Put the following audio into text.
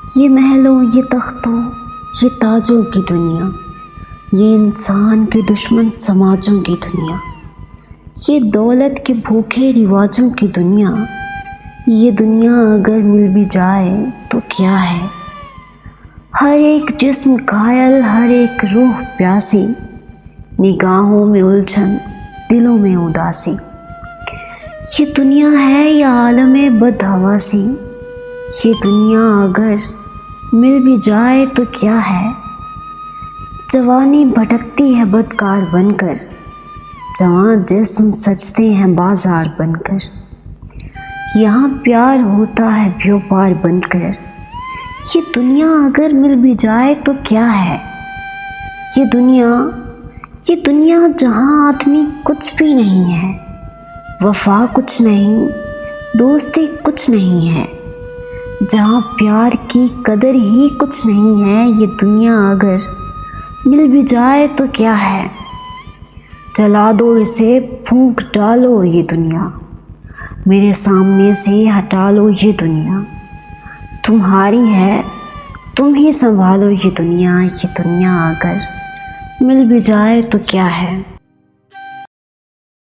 ये महलों, ये तख्तों, ये ताजों की दुनिया, ये इंसान के दुश्मन समाजों की दुनिया, ये दौलत के भूखे रिवाजों की दुनिया, ये दुनिया अगर मिल भी जाए तो क्या है। हर एक जिस्म घायल, हर एक रूह प्यासी, निगाहों में उलझन, दिलों में उदासी। ये दुनिया है या आलमे बदहवासी, ये दुनिया अगर मिल भी जाए तो क्या है। जवानी भटकती है बदकार बनकर, जवान जिस्म सजते हैं बाजार बनकर। यहाँ प्यार होता है व्यापार बनकर, ये दुनिया अगर मिल भी जाए तो क्या है। ये दुनिया जहाँ आदमी कुछ भी नहीं है, वफा कुछ नहीं, दोस्ती कुछ नहीं है, जहाँ प्यार की कदर ही कुछ नहीं है। ये दुनिया अगर मिल भी जाए तो क्या है। जला दो इसे, फूंक डालो ये दुनिया, मेरे सामने से हटा लो ये दुनिया। तुम्हारी है, तुम ही संभालो ये दुनिया अगर मिल भी जाए तो क्या है।